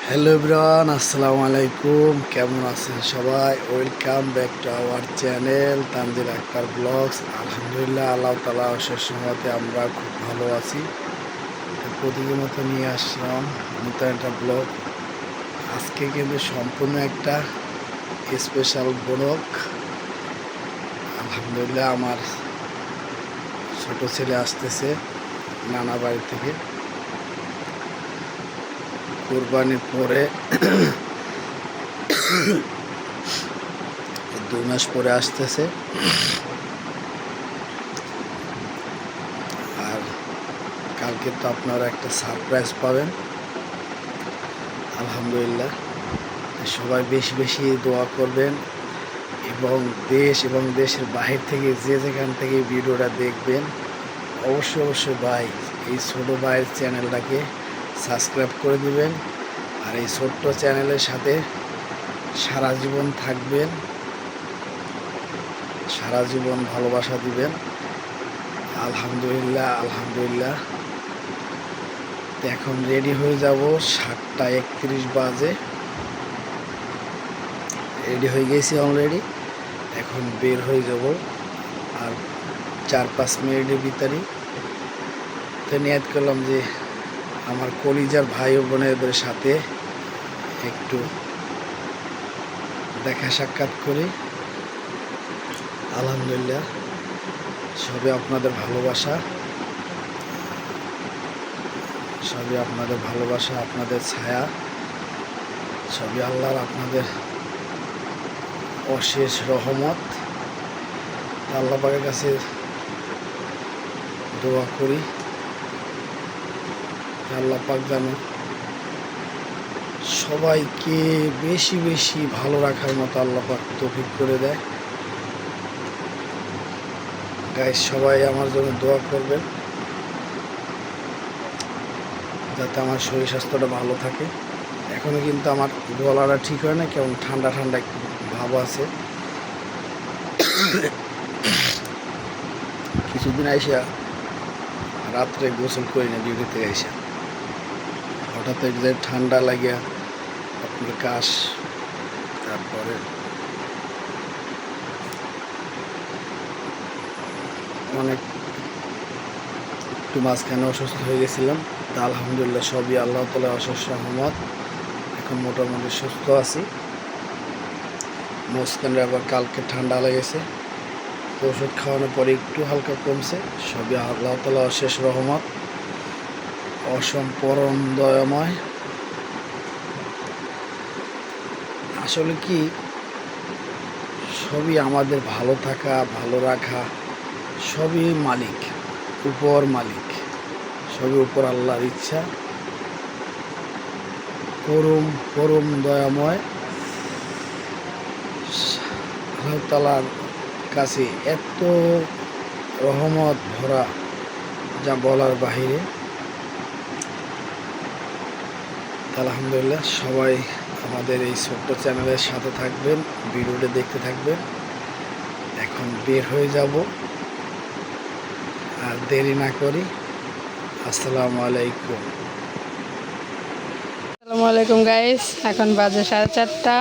Hello everyone, আসসালামু আলাইকুম। কেমন আছেন সবাই? Welcome back to our channel Tanzil Akhtar vlogs. আলহামদুলিল্লাহ, আল্লাহ তাআলা অশেষ রহমতে আমরা খুব ভালো আছি। তো প্রতিদিনের মতো নিয়ে আসলাম নতুন একটা ব্লগ। আজকে কিন্তু সম্পূর্ণ একটা স্পেশাল ব্লগ। আলহামদুলিল্লাহ, আমার ছোট ছেলে আসতেছে নানা বাড়ি থেকে কোরবানির পরে। 2 মাস পরে আসতেছে। আর কালকে তো আপনারা একটা সারপ্রাইজ পাবেন। আলহামদুলিল্লাহ, সবাই বেশি বেশি দোয়া করবেন এবং দেশ এবং দেশের বাহির থেকে যে যেখান থেকে ভিডিওটা দেখবেন অবশ্যই অবশ্যই ভাই এই ছোটো ভাইয়ের চ্যানেলটাকে সাবস্ক্রাইব করে দিবেন। আর এই ছোট্ট চ্যানেলের সাথে সারা জীবন থাকবেন, সারা জীবন ভালোবাসা দিবেন। আলহামদুলিল্লাহ আলহামদুলিল্লাহ। তো এখন রেডি হয়ে যাব, 7টা 31 বাজে। রেডি হয়ে গেছি অলরেডি, এখন বের হয়ে যাব আর 4-5 মিনিটের ভিতরেই। তো নিয়ত করলাম যে আমার কলিজার ভাই ও বোনেদের সাথে একটু দেখা সাক্ষাৎ করি। আলহামদুলিল্লাহ, সবই আপনাদের ভালোবাসা, সবই আপনাদের ভালোবাসা, আপনাদের ছায়া, সবই আল্লাহর আপনাদের অশেষ রহমত। আল্লাহ পাকের কাছে দোয়া করি আল্লাহ পাক যেন সবাইকে বেশি বেশি ভালো রাখার মতো আল্লাহ পাক তৌফিক করে দেয়। গাইস, সবাই আমার জন্য দোয়া করবেন যাতে আমার শরীর স্বাস্থ্যটা ভালো থাকে। এখনও কিন্তু আমার গলাটা ঠিক হয় না, কেমন ঠান্ডা ঠান্ডা একটু ভাব আছে। কিছুদিন আইসা রাত্রে গোসল করি না, ডিউটি থেকে আইসা হঠাৎ যে ঠান্ডা লাগিয়া আপনার কাশ, তারপরে অনেক একটু মাঝখানে অসুস্থ হয়ে গেছিলাম। তা আলহামদুলিল্লাহ, সবই আল্লাহ তাআলার অশেষ রহমত। এখন মোটামুটি সুস্থ আছি। মাঝখানে আবার কালকে ঠান্ডা লেগেছে, তো ওষুধ খাওয়ানোর পরে একটু হালকা কমছে। সবই আল্লাহ তাআলার অশেষ রহমত, অসম্পূরণ দয়াময়। আসলে কি, সবই আমাদের ভালো থাকা, ভালো রাখা, সবই মালিক, উপর মালিক, সবই উপর আল্লাহর ইচ্ছা। পরম পরম দয়াময় আল্লাহ তাআলার কাছে এত রহমত ভরা, যা বলার বাহিরে। আলহামদুলিল্লাহ, সবাই আমাদের এই ছোট্ট চ্যানেলের সাথে থাকবেন, ভিডিওটা দেখতে থাকবেন। এখন বের হয়ে যাব, আর দেরি না করি। আসসালামু আলাইকুম। আসসালামু আলাইকুম গাইস, এখন বাজে 4:30।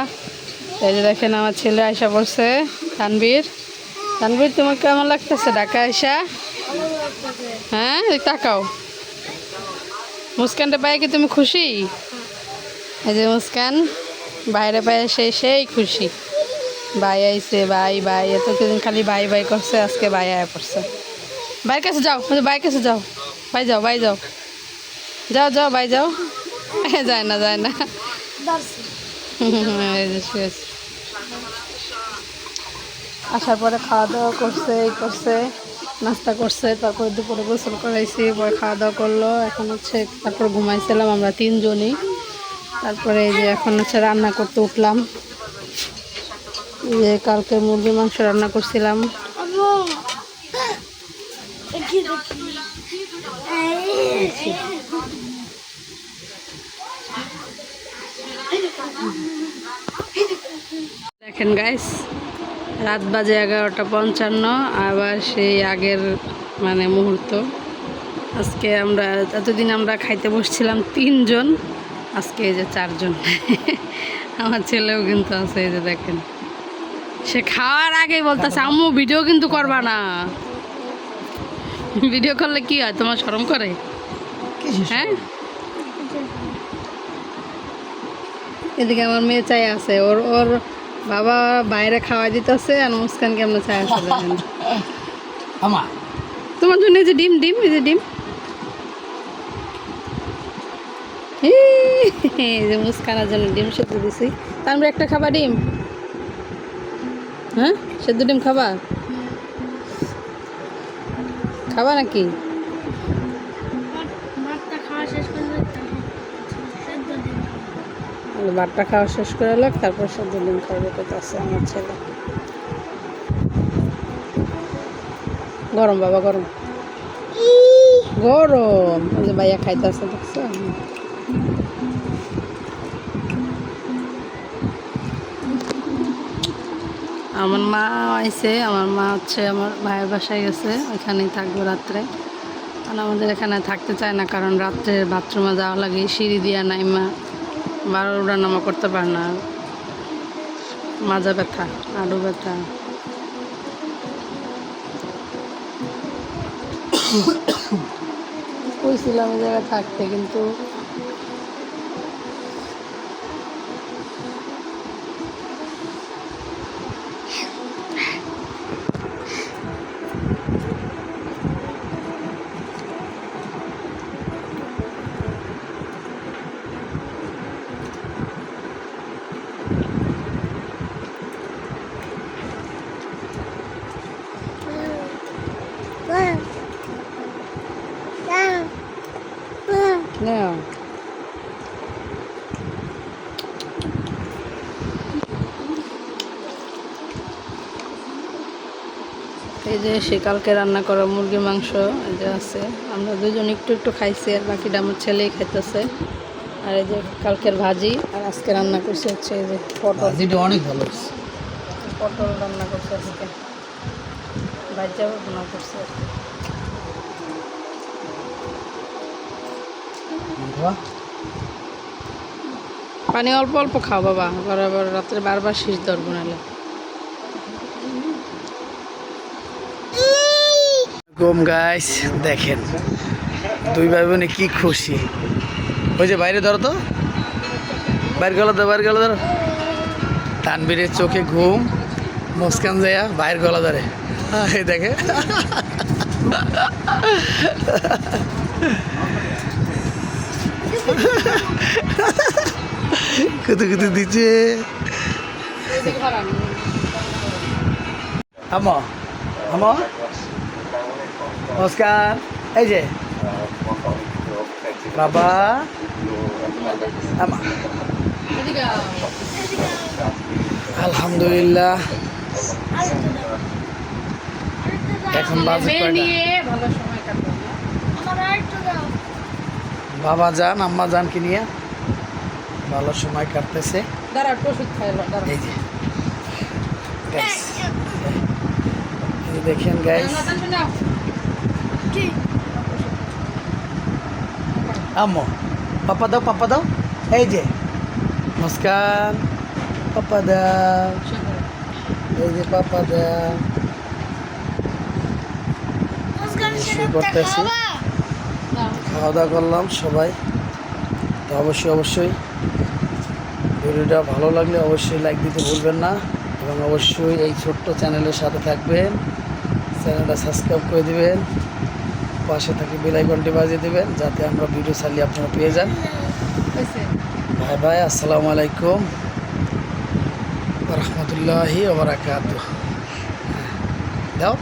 এই যে দেখেন আমার ছেলে আয়সা পড়ছে, তানবীর। তানবীর, তোমার কেমন লাগতেছে ঢাকা আয়সা? হ্যাঁ, তাকাও। মুস্কানটা পাই কি তুমি খুশি? এই যে মুস্কান বাইরে পায়ে সেই খুশি। ভাই আইছে, ভাই ভাই, এতদিন খালি ভাই ভাই করছে, আজকে ভাই আয়া পড়ছে। ভাইয়ের কাছে যাও, ভাইয়ের কাছে যাও, ভাই যাও, ভাই যাও, যাও যাও, ভাই যাও। যায় না, যায় না। আসার পরে খাওয়া দাওয়া করছে, করছে নাস্তা করছে, তারপরে দুপুরে গোসল করাইছি, পরে খাওয়া দাওয়া করলো। এখন হচ্ছে তারপর ঘুমাইছিলাম আমরা 3 জনই। তারপরে এই যে এখন হচ্ছে রান্না করতে উঠলাম। এই যে কালকে মুরগির মাংস রান্না করছিলাম। দেখেন গাইস, রাত বাজে 11:55, আবার সেই আগের মুহূর্ত। আজকে আমরা এতদিন আমরা খাইতে বসছিলাম 3 জন, আজকে এই যে 4 জন। আমার ছেলেও কিন্তু আছে, এই যে দেখেন, সে খাওয়ার আগেই বলতেছে আম্মু ভিডিও কিন্তু করবা না। ভিডিও করলে কি হয়, তোমার শরম করে? হ্যাঁ, এদিকে আমার মেয়ে চাই আছে, ওর ওর বাবা বাইরে খাওয়া দিতেছে, আর মুস্কান কেমন চাই আছে দেখেন। আমার তোমার জন্য এই যে ডিম, ডিম, এই যে ডিম, এই যে মুস্কানের জন্য ডিম সেদ্ধ দিছি। তারপরে একটা খাবা ডিম? হ্যাঁ, সেদ্ধ ডিম খাবা? খাবা নাকি? ভাতটা খাওয়া শেষ করে এলো, তারপর সেদ্ধ ডিম খাইবে আছে আমার ছেলে। গরম বাবা, গরম গরম। ওই যে ভাইয়া খাইতেছে, দেখছো? আমার মা আইছে, আমার মা হচ্ছে আমার ভাইয়ের বাসায় গেছে, ওইখানেই থাকবো রাত্রে। আর আমাদের এখানে থাকতে চায় না, কারণ রাত্রে বাথরুমে যাওয়া লাগে, সিঁড়ি দিয়া নাইমা 12 উঠা নামা করতে পারে না, মাজা ব্যথা, আড়ু ব্যথা। কইছিলাম ওই জায়গায় থাকতে, কিন্তু না। এই যে সে কালকে রান্না করা মুরগির মাংস এই যে আছে, আমরা দুজন একটু একটু খাইছি, আর বাকিটা আমার ছেলেই খাইতেছে। আর এই যে কালকের ভাজি, আর আজকে রান্না করছে হচ্ছে এই যে পটল। ভাজিটা অনেক ভালো, পটল রান্না করছে আজকে, ভাজা রান্না করছে আজকে। পানি অল্প অল্প খাও বাবা, বরাবর রাত্রে বারবার শীষ ধরবো নাহলে। গাইস দেখেন, দুই ভাই বোনে কি খুশি। ওই যে বাইরে ধরো তো, বাইরে গলা ধরো, বাইরে গলা ধরো। তানবীরের চোখে ঘুম, মুস্কান যায়া বাইরের গলা ধরে, এই দেখে। কুতু কুতু দিচ্ছে। আমো আমো নমস্কার, এই যে বাবা আমা। আলহামদুলিল্লাহ, এখন বাজে কয়টা? বাবা যান আম্মা যান কি নিয়ে ভালো সময় কাটতেছে। এই যে guys, এই দেখেন গাইস, আম্মু পাপা দাও, পাপা দাও, এই যে নমস্কার, পাপা দাও, এই যে পাপা দাও। শুরু করতেছি, খাওয়া দাওয়া করলাম সবাই। তো অবশ্যই ভিডিওটা ভালো লাগলে অবশ্যই লাইক দিতে ভুলবেন না, এবং অবশ্যই এই ছোট্ট চ্যানেলের সাথে থাকবেন, চ্যানেলটা সাবস্ক্রাইব করে দিবেন, পাশে থাকি বেল আইকনটি বাজিয়ে দেবেন, যাতে আমরা ভিডিও ছাড়লে আপনারা পেয়ে যান। বাই বাই, আসসালামু আলাইকুম ওয়া রাহমাতুল্লাহি ওয়া বারাকাতুহু। দাও।